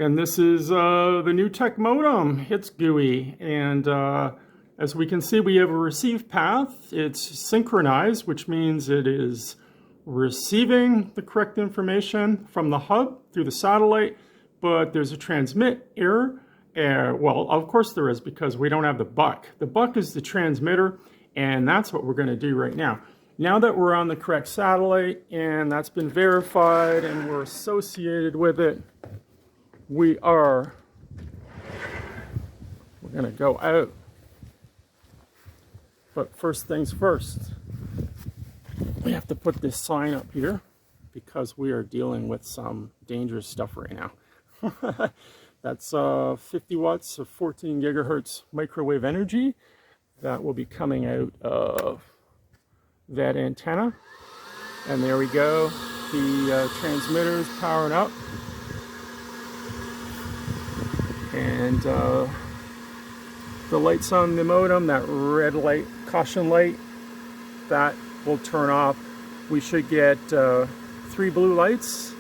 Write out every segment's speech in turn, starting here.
And this is the Newtec modem. It's GUI, and as we can see, we have a receive path. It's synchronized, which means it is receiving the correct information from the hub through the satellite, but there's a transmit error. Well, of course there is, because we don't have the buck. The buck is the transmitter, and that's what we're going to do right now. Now that we're on the correct satellite, and that's been verified, and we're associated with it, we're going to go out. But first things first, we have to put this sign up here because we are dealing with some dangerous stuff right now. That's 50 watts of 14 gigahertz microwave energy that will be coming out of that antenna. And there we go. The transmitter is powering up. And the lights on the modem, that red light, caution light, that will turn off. We should get 3 blue lights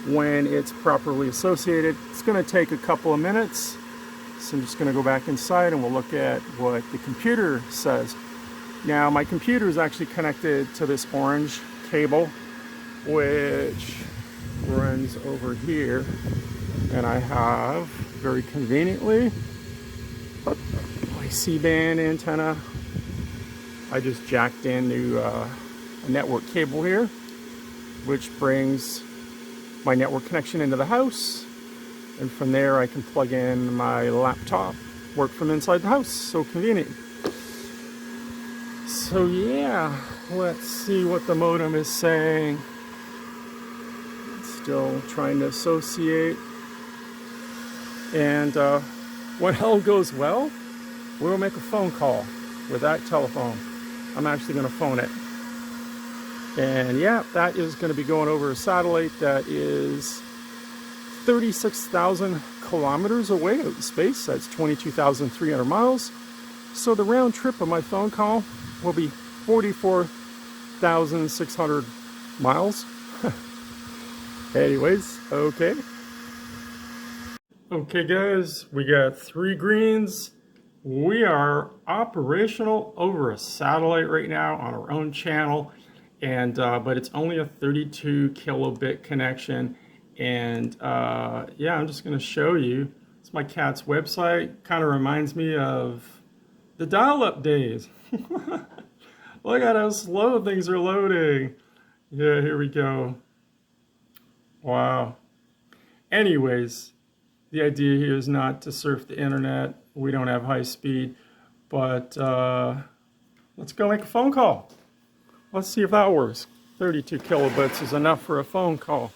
when it's properly associated. It's going to take a couple of minutes, so I'm just going to go back inside and we'll look at what the computer says. Now, my computer is actually connected to this orange cable, which runs over here, and I have, very conveniently, my C-band antenna. I just jacked into a network cable here, which brings my network connection into the house, and from there I can plug in my laptop, work from inside the house. So convenient. So yeah, let's see what the modem is saying. It's still trying to associate. And when all goes well, we'll make a phone call with that telephone. I'm actually going to phone it. And yeah, that is going to be going over a satellite that is 36,000 kilometers away out in space. That's 22,300 miles. So the round trip of my phone call will be 44,600 miles. Anyways, okay. Okay guys, we got 3 greens. We are operational over a satellite right now on our own channel, and but it's only a 32 kilobit connection. And yeah, I'm just going to show you. It's my cat's website. Kind of reminds me of the dial-up days. Look at how slow things are loading. Yeah, here we go. Wow. Anyways, the idea here is not to surf the internet. We don't have high speed, but let's go make a phone call. Let's see if that works. 32 kilobits is enough for a phone call.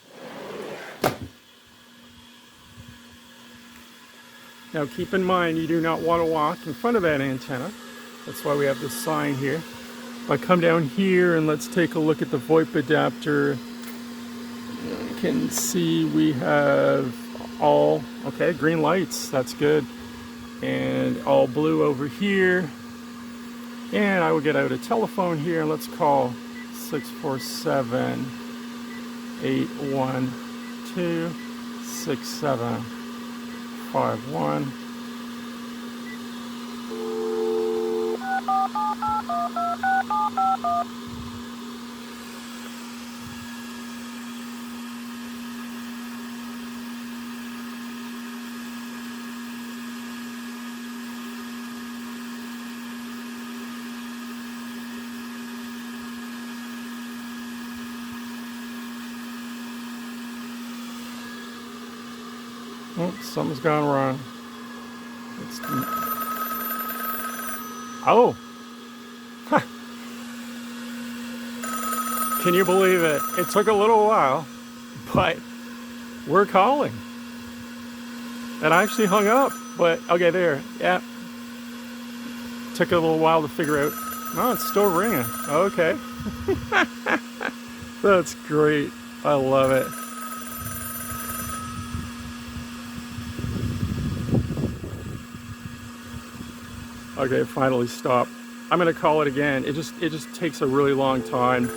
Now keep in mind, you do not want to walk in front of that antenna. That's why we have this sign here. If I come down here and let's take a look at the VoIP adapter, you can see we have all, okay, green lights, that's good. And all blue over here. And I will get out a telephone here and let's call 647-812-6751. Oh, something's gone wrong. Oh! Huh. Can you believe it? It took a little while, but we're calling. And I actually hung up, but okay, there. Yeah. Took a little while to figure out. Oh, it's still ringing. Okay. That's great. I love it. Okay, it finally stopped. I'm gonna call it again. It just takes a really long time.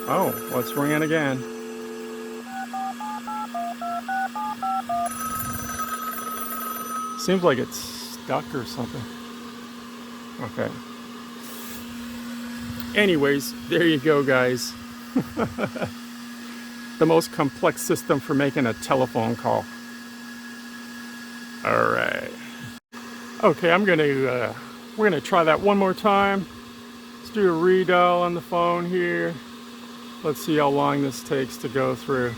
Oh, well, it's ringing again. Seems like it's stuck or something. Okay. Anyways, there you go, guys. The most complex system for making a telephone call. All right. Okay, we're gonna try that one more time. Let's do a redial on the phone here. Let's see how long this takes to go through.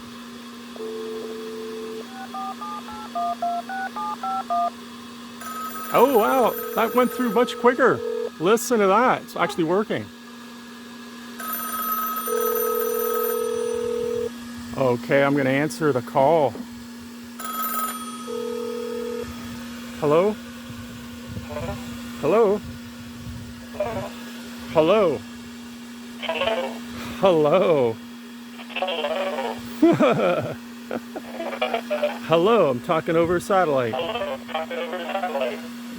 Oh wow, that went through much quicker. Listen to that, it's actually working. Okay, I'm gonna answer the call. Hello? Hello? Hello? Hello? Hello, I'm talking over satellite.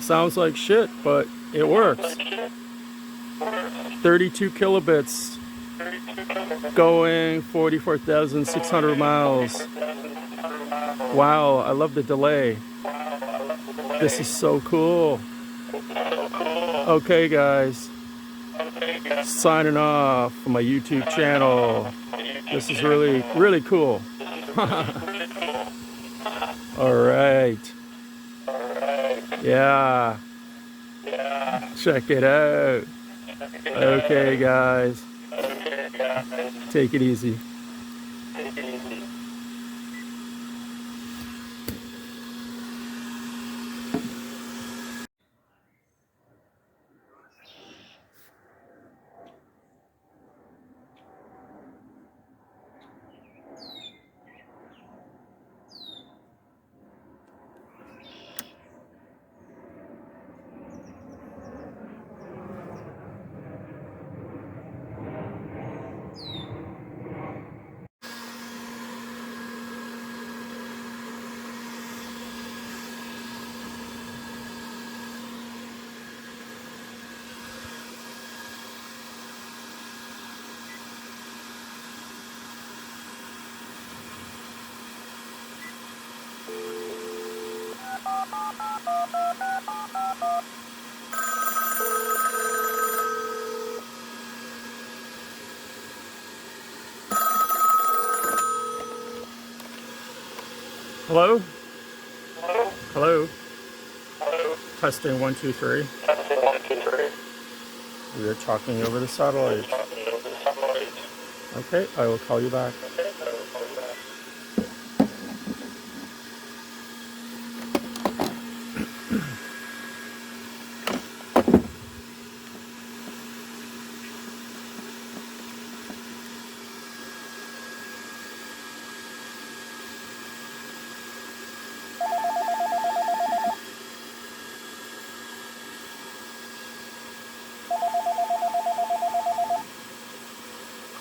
Sounds like shit, but it works. 32 kilobits going 44,600 miles. Wow, I love the delay. This is so cool. Okay, guys. Signing off from my YouTube channel. This is really, really cool. All right. Yeah. Check it out. Okay, guys. Take it easy. Hello? Hello? Hello? Hello? Testing 1, 2, 3. Testing 1, 2, 3. We are talking over the satellite. Talking over the satellite. Okay, I will call you back. Okay, I will call you back.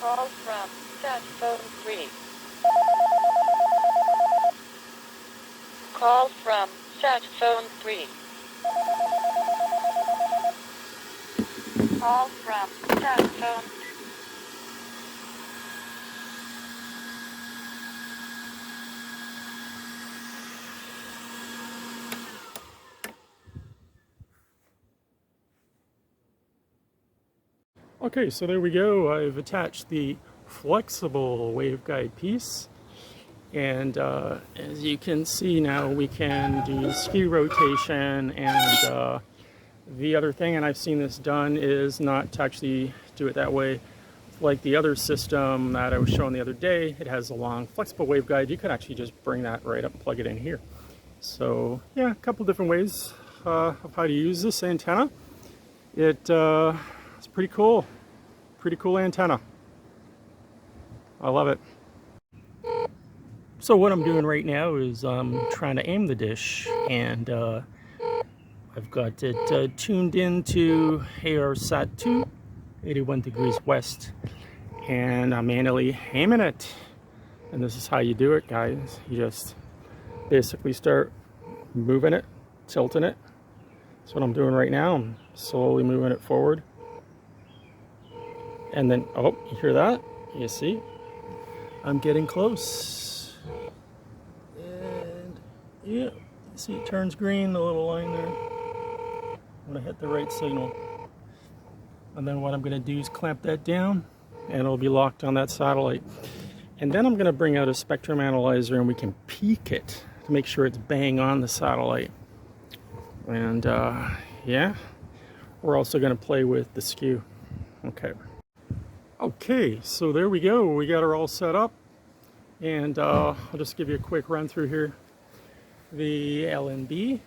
Call from sat phone 3. Call from sat phone 3. Call from sat phone 3. Okay, so there we go. I've attached the flexible waveguide piece, and as you can see now, we can do skew rotation, and the other thing, and I've seen this done, is not to actually do it that way. Like the other system that I was showing the other day, it has a long flexible waveguide. You could actually just bring that right up and plug it in here. So yeah, a couple different ways of how to use this antenna. It's pretty cool. Pretty cool antenna. I love it. So what I'm doing right now is I'm trying to aim the dish, and I've got it tuned into ARSAT-2, 81 degrees west, and I'm manually aiming it. And this is how you do it, guys. You just basically start moving it, tilting it. That's what I'm doing right now. I'm slowly moving it forward. And then, oh, you hear that? You see? I'm getting close. And yeah, See, it turns green, the little line there. I'm going to hit the right signal. And then what I'm going to do is clamp that down, and it'll be locked on that satellite. And then I'm going to bring out a spectrum analyzer, and we can peek it to make sure it's bang on the satellite. And yeah, we're also going to play with the skew. Okay, so there we go. We got her all set up. And I'll just give you a quick run through here. The LNB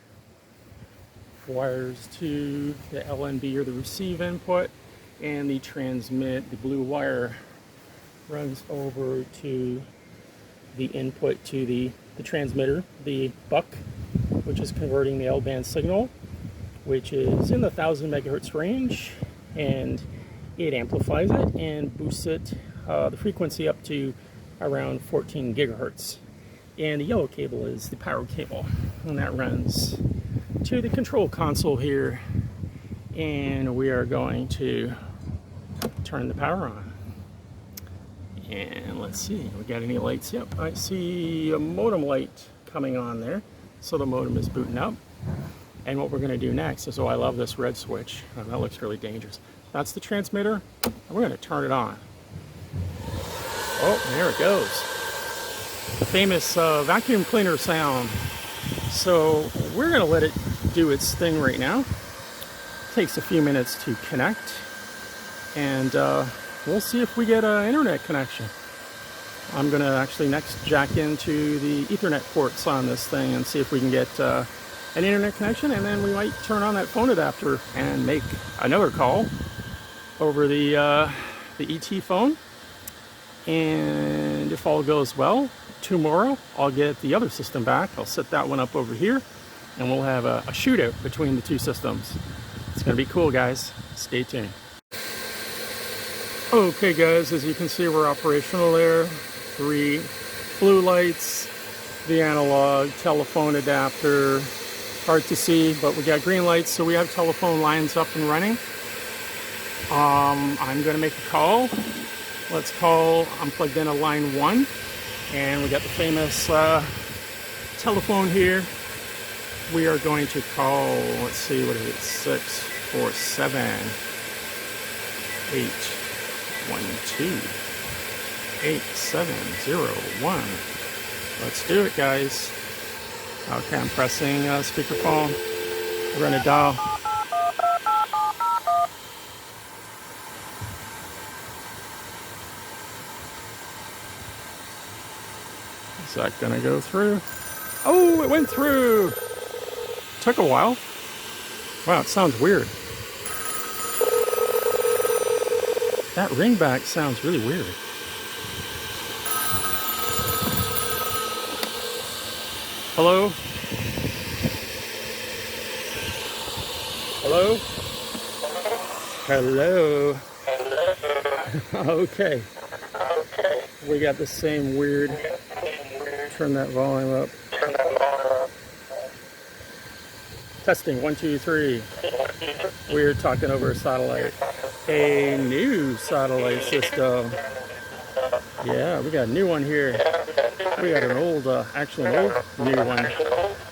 wires to the LNB or the receive input, and the transmit, the blue wire, runs over to the input to the transmitter, the buck, which is converting the L-band signal, which is in the 1000 megahertz range, and it amplifies it and boosts it, the frequency up to around 14 gigahertz. And the yellow cable is the power cable, and that runs to the control console here, and we are going to turn the power on. And let's see, we got any lights? Yep, I see a modem light coming on there, so the modem is booting up. And what we're going to do next is, oh, I love this red switch. Oh, that looks really dangerous. That's the transmitter, and we're going to turn it on. Oh, there it goes. The famous vacuum cleaner sound. So we're going to let it do its thing right now. It takes a few minutes to connect, and we'll see if we get an internet connection. I'm going to actually next jack into the Ethernet ports on this thing and see if we can get an internet connection, and then we might turn on that phone adapter and make another call over the ET phone. And if all goes well, tomorrow I'll get the other system back. I'll set that one up over here, and we'll have a shootout between the two systems. It's going to be cool, guys. Stay tuned. Okay, guys, as you can see, we're operational there. 3 blue lights, the analog telephone adapter. Hard to see, but we got green lights, so we have telephone lines up and running. I'm going to make a call. Let's call, I'm plugged in a line 1, and we got the famous telephone here. We are going to call, let's see, what is it, 647 812 8701. Let's do it, guys. Okay, I'm pressing speakerphone. We're going to dial. Is that going to go through? Oh, it went through! Took a while. Wow, it sounds weird. That ringback sounds really weird. Hello? Hello? Hello? Okay. We got the same weird. Turn that volume up. Testing, 1, 2, 3. We're talking over a satellite. A new satellite system. Yeah, we got a new one here. We got an old, actually an old new one.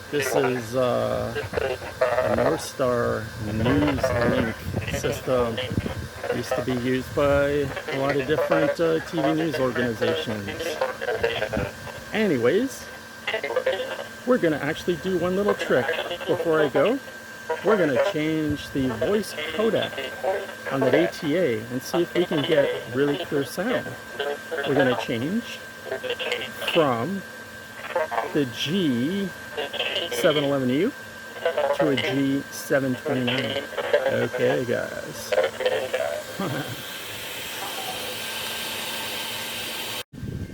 This is a North Star NewsLink system. Used to be used by a lot of different TV news organizations. Anyways, we're going to actually do one little trick before I go. We're going to change the voice codec on that ATA and see if we can get really clear sound. We're going to change from the G711U to a G729. Okay, guys.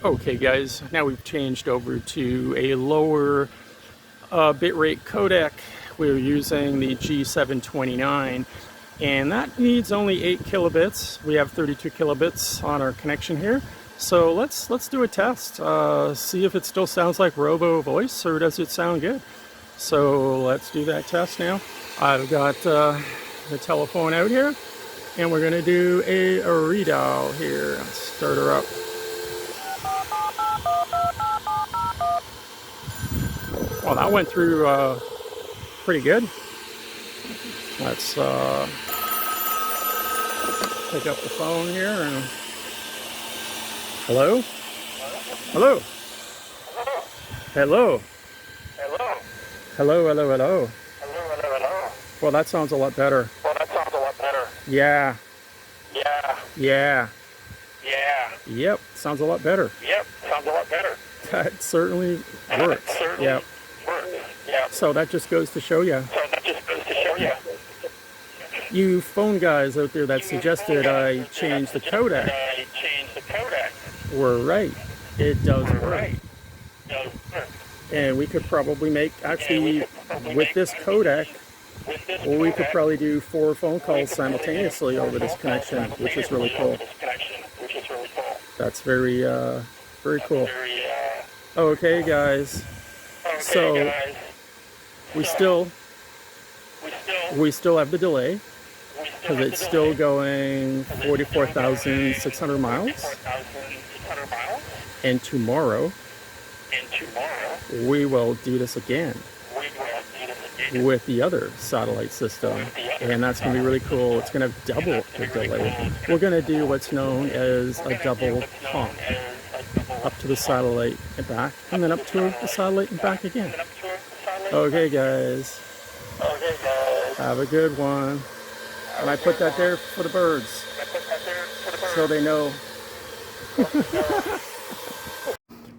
Okay, guys, now we've changed over to a lower bitrate codec. We're using the G729, and that needs only 8 kilobits. We have 32 kilobits on our connection here. So let's do a test, see if it still sounds like robo voice, or does it sound good. So let's do that test now. I've got the telephone out here, and we're going to do a redial here. Let's start her up. Oh, that went through pretty good. Let's pick up the phone here and hello? Hello? Hello? Hello? Hello, hello, hello. Hello, hello, hello. Well, that sounds a lot better. Well, that sounds a lot better. Yeah. Yeah. Yeah. Yeah. Yep. Sounds a lot better. Yep. Sounds a lot better. That certainly works. Certainly Yep. works. Yeah. So that just goes to show you. So that just goes to show you. You phone guys out there that suggested I change the codec I changed the Codex. were right. It does work. Right. Does work. And we could probably make, actually, with this codec, With this well, we could codec, probably do 4 phone calls simultaneously over this connection, which is really cool. This connection, which is really cool. That's very, very cool. Very, Okay, guys. okay, So guys. we still have the delay because it's still going 44,600 miles. 44,600 miles. And tomorrow And tomorrow, we will do this again we will do this again. with the other satellite system, and that's going to be really cool. It's going to have double the delay. We're going to do what's known as a double honk, up to the satellite and back, and then up to the satellite and back again. Okay, guys, Okay, guys. have a good one. And I put that there for the birds, I put that there for the birds. so they know.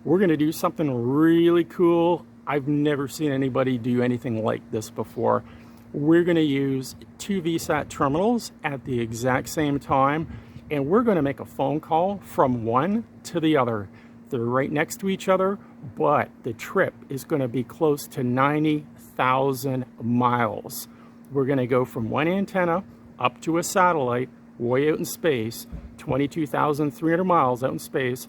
We're going to do something really cool. I've never seen anybody do anything like this before. We're going to use 2 VSAT terminals at the exact same time, and we're going to make a phone call from one to the other. They're right next to each other, but the trip is going to be close to 90,000 miles. We're going to go from one antenna up to a satellite way out in space, 22,300 miles out in space,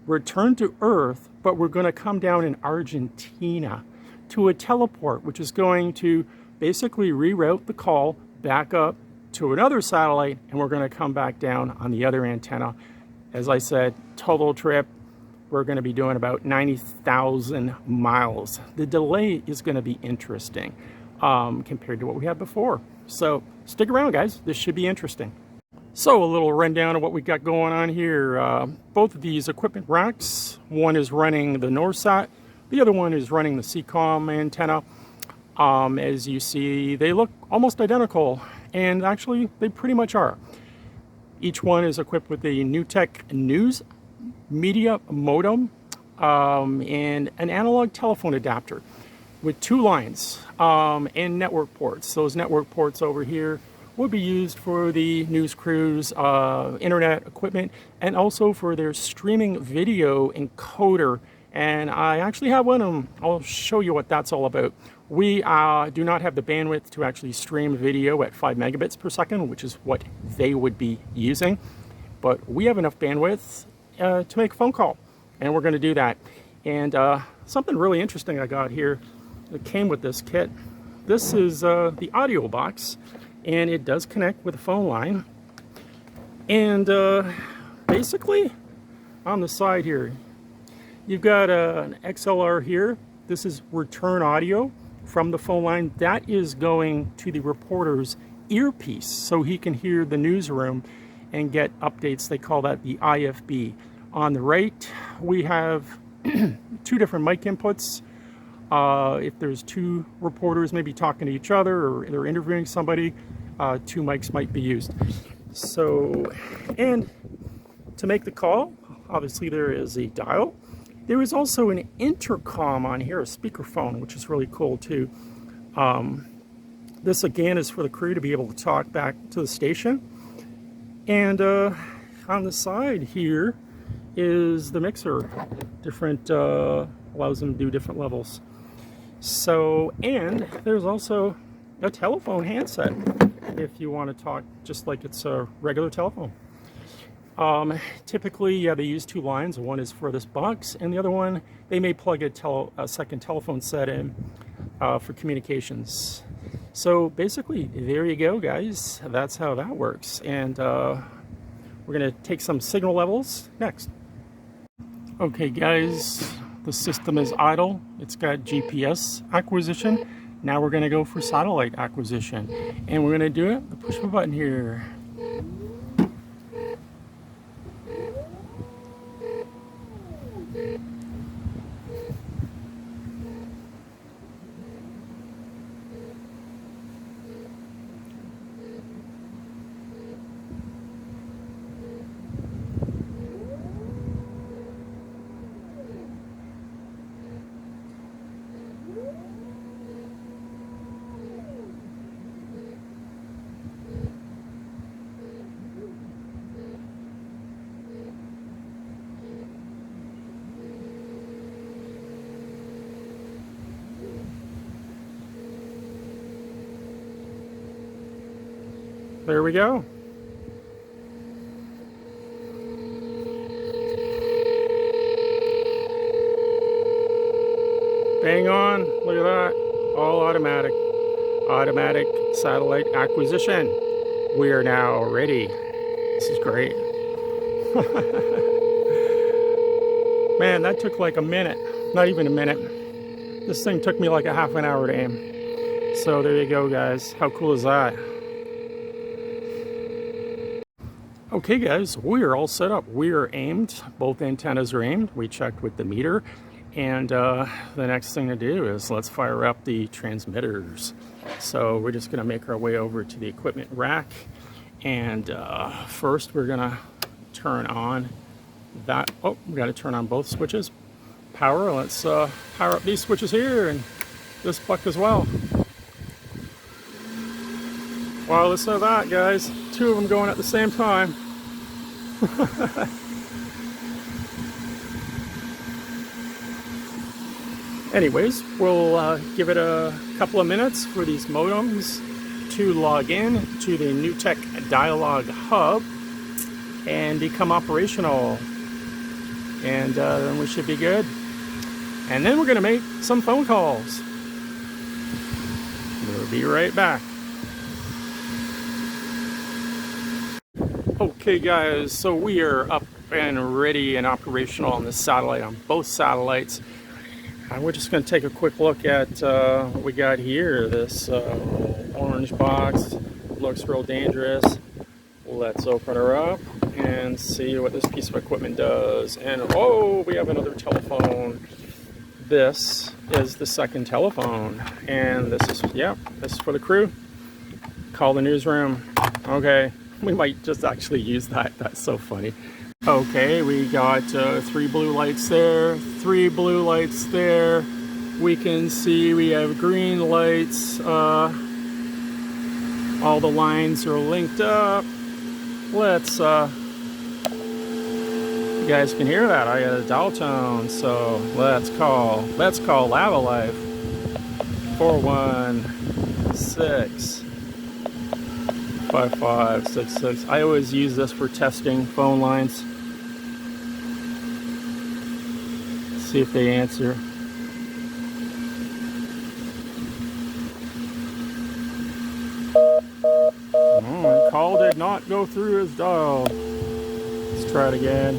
return to Earth, but we're going to come down in Argentina to a teleport, which is going to basically reroute the call back up to another satellite, and we're going to come back down on the other antenna. As I said, total trip, we're going to be doing about 90,000 miles. The delay is going to be interesting compared to what we had before. So stick around, guys. This should be interesting. So a little rundown of what we got going on here. Both of these equipment racks, one is running the NORSAT, the other one is running the CCOM antenna. As you see, they look almost identical, and actually they pretty much are. Each one is equipped with a Newtec News Media Modem and an analog telephone adapter with 2 lines and network ports. Those network ports over here will be used for the news crew's internet equipment and also for their streaming video encoder. And I actually have one, and I'll show you what that's all about. We do not have the bandwidth to actually stream video at 5 megabits per second, which is what they would be using. But we have enough bandwidth to make a phone call, and we're going to do that. And something really interesting I got here that came with this kit. This is the audio box, and it does connect with a phone line. And basically, on the side here, you've got an XLR here. This is return audio from the phone line. That is going to the reporter's earpiece, so he can hear the newsroom and get updates. They call that the IFB. On the right, we have 2 different mic inputs. If there's 2 reporters maybe talking to each other or they're interviewing somebody, 2 mics might be used. So, and to make the call, obviously there is a dial. There is also an intercom on here, a speakerphone, which is really cool too. This again is for the crew to be able to talk back to the station. And on the side here is the mixer. Different, allows them to do different levels. So, and there's also a telephone handset if you want to talk just like it's a regular telephone. Typically, yeah, they use 2 lines. One is for this box, and the other one, they may plug a second telephone set in for communications. So basically, there you go, guys. That's how that works. And we're going to take some signal levels next. Okay, guys, The system is idle. It's got GPS acquisition. Now we're going to go for satellite acquisition. And we're going to do it. Push the button here. There we go. Bang on. Look at that. All automatic. Automatic satellite acquisition. We are now ready. This is great. Man, that took like a minute. Not even a minute. This thing took me like a half an hour to aim. So there you go, guys. How cool is that? Okay guys, we are all set up. We are aimed. Both antennas are aimed. We checked with the meter. And the next thing to do is let's fire up the transmitters. So we're just going to make our way over to the equipment rack. And first we're going to turn on that. Oh, we got to turn on both switches. Power. Let's power up these switches here and this puck as well. Wow, listen to that, guys. Two of them going at the same time. Anyways, we'll give it a couple of minutes for these modems to log in to the Newtec Dialog Hub and become operational. And then we should be good. And then we're going to make some phone calls. We'll be right back. Okay guys, so we are up and ready and operational on the satellite, on both satellites. And we're just going to take a quick look at what we got here. This orange box looks real dangerous. Let's open her up and see what this piece of equipment does. And oh, we have another telephone. This is the second telephone. And this is, yeah, this is for the crew. Call the newsroom. Okay. We might just actually use that. That's so funny. Okay, we got 3 blue lights there, 3 blue lights there. We can see we have green lights. All the lines are linked up. Let's, you guys can hear that. I got a dial tone, so let's call Lava Life. 416 5566. I always use this for testing phone lines. See if they answer. Oh, call did not go through as dialed. Let's try it again.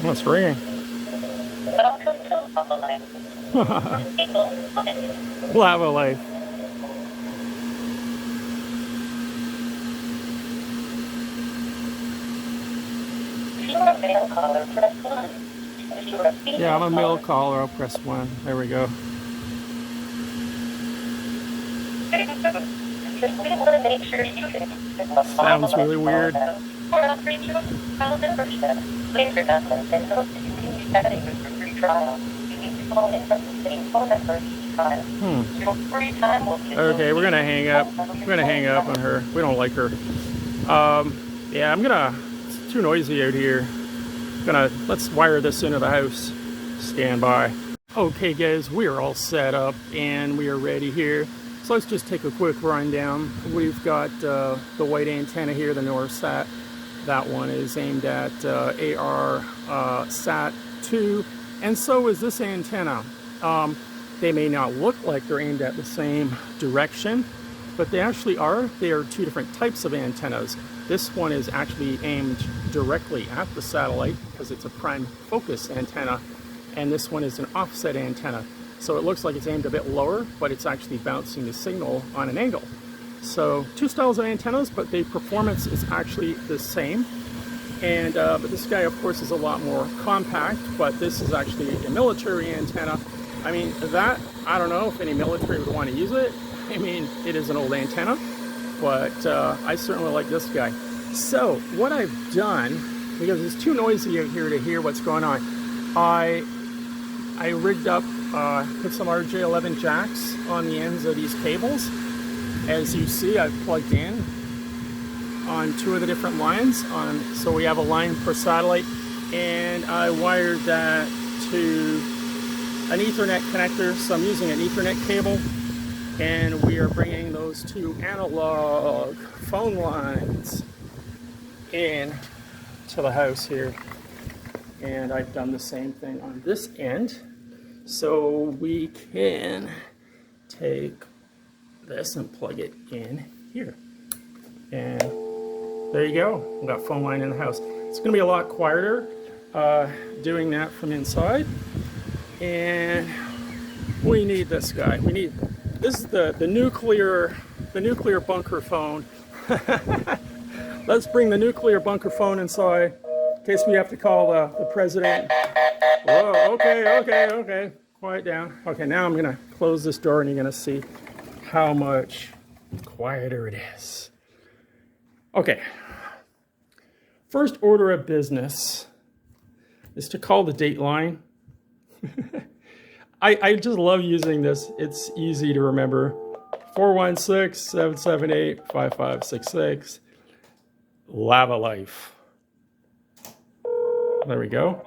Oh, it's ringing. Welcome to Lava Life. Lava Life. If you are a male caller, press 1. If you are a female Yeah, I'm a male caller. I'll press 1. There we go. Just we want to make sure you can. Sounds really weird. For offering you a trial membership. Later nothing, then hope that you can use that with your free trial. You need to call in from the same phone number each time. Your free time will be Okay, we're gonna hang up. We're gonna hang up on her. We don't like her. Yeah, it's too noisy out here. Let's wire this into the house. Stand by. Okay guys, we are all set up and we are ready here. So let's just take a quick rundown. We've got the white antenna here, the ARSAT. That one is aimed at ARSAT-2, and so is this antenna. They may not look like they're aimed at the same direction, but they actually are. They are two different types of antennas. This one is actually aimed directly at the satellite because it's a prime focus antenna, and this one is an offset antenna. So it looks like it's aimed a bit lower, but it's actually bouncing the signal on an angle. So two styles of antennas, but the performance is actually the same. And but this guy, of course, is a lot more compact, but this is actually a military antenna. I mean, that, I don't know if any military would want to use it. I mean, it is an old antenna, but I certainly like this guy. So what I've done, because it's too noisy out here to hear what's going on, I rigged up, put some RJ11 jacks on the ends of these cables. As you see, I've plugged in on two of the different lines. So we have a line per satellite, and I wired that to an Ethernet connector. So I'm using an Ethernet cable, and we are bringing those two analog phone lines in to the house here. And I've done the same thing on this end. So we can take this and plug it in here. And there you go. We've got phone line in the house. It's going to be a lot quieter doing that from inside. And we need this guy. This is the nuclear bunker phone. Let's bring the nuclear bunker phone inside in case we have to call the president. Whoa, okay. Quiet down. Okay, now I'm gonna close this door and you're gonna see how much quieter it is. Okay. First order of business is to call the date line. I just love using this. It's easy to remember. 416-778-5566. Lava Life. There we go.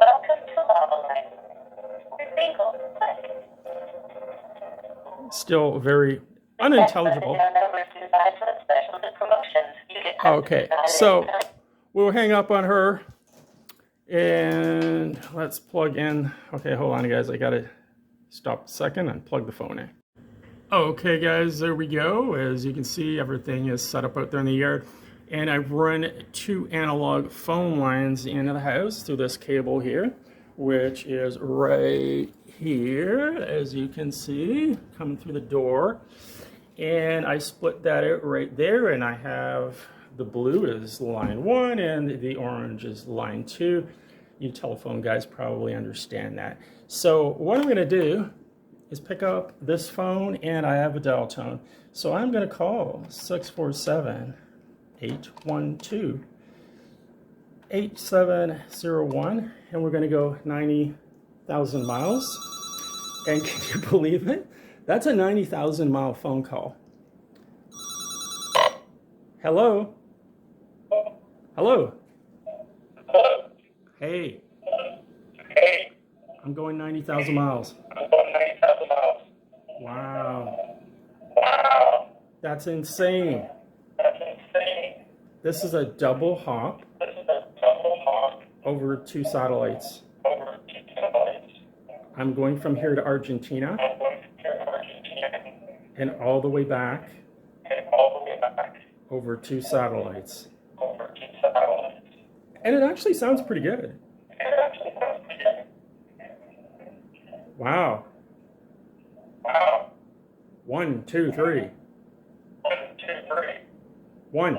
Welcome to Lava Life. Single click. Still very unintelligible. Okay, so we'll hang up on her and let's plug in. Okay, hold on guys, I gotta stop a second and plug the phone in. Okay guys, there we go. As you can see, everything is set up out there in the yard, and I've run two analog phone lines into the house through this cable here, which is right here, as you can see, coming through the door. And I split that out right there, and I have the blue is line 1 and the orange is line 2. You telephone guys probably understand that. So what I'm going to do is pick up this phone, and I have a dial tone. So I'm going to call 647-812-8701, and we're going to go 90,000 miles. And can you believe it? That's a 90,000 mile phone call. Hello? Hello? Hello? Hey, Hey, I'm going 90,000 miles. I'm going 90,000 miles. Wow, Wow, that's insane. that's insane. This is a double hop This is a double hop over two satellites. over 2 satellites. I'm going from here to Argentina I'm going from here to Argentina and all the way back and all the way back over two satellites. over 2 satellites. And it actually sounds pretty good. It actually sounds pretty good. Wow. Wow. 1, 2, 3. 1, 2, 3. 1.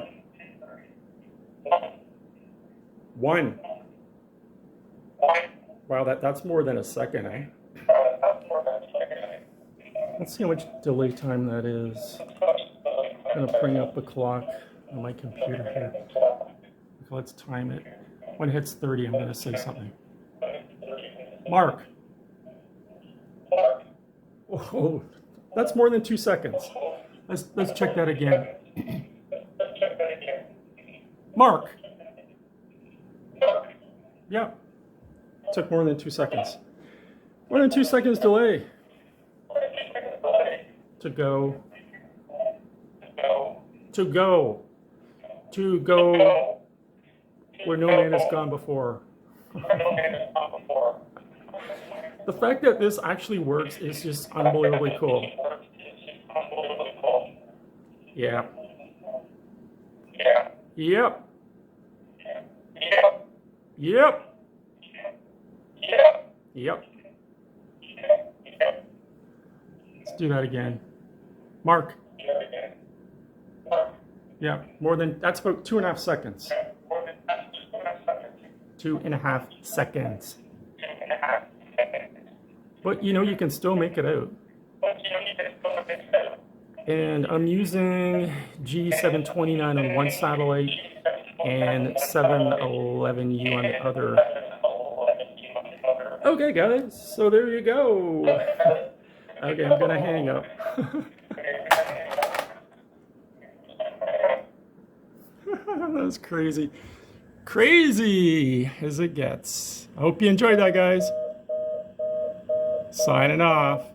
1. 1. Wow, that's more than a second, eh? That's more than a second. Let's see how much delay time that is. I'm gonna bring up the clock on my computer here. Let's time it. When it hits 30, I'm gonna say something. Mark. Oh, that's more than 2 seconds. Let's check that again. Mark. Yeah. Took more than 2 seconds. More than 2 seconds delay. To go. To go. To go where no man has gone before. The fact that this actually works is just unbelievably cool. Yeah. Yeah. Yep. Yep. Yep. Yep. Yep. Yep. Let's do that again. Mark. Yeah, more than, that's about 2.5 seconds. 2.5 seconds. But you know, you can still make it out. And I'm using G729 on one satellite and 711U on the other. Okay, guys, so there you go. Okay, I'm gonna hang up. That's crazy. Crazy as it gets. I hope you enjoyed that, guys. Signing off.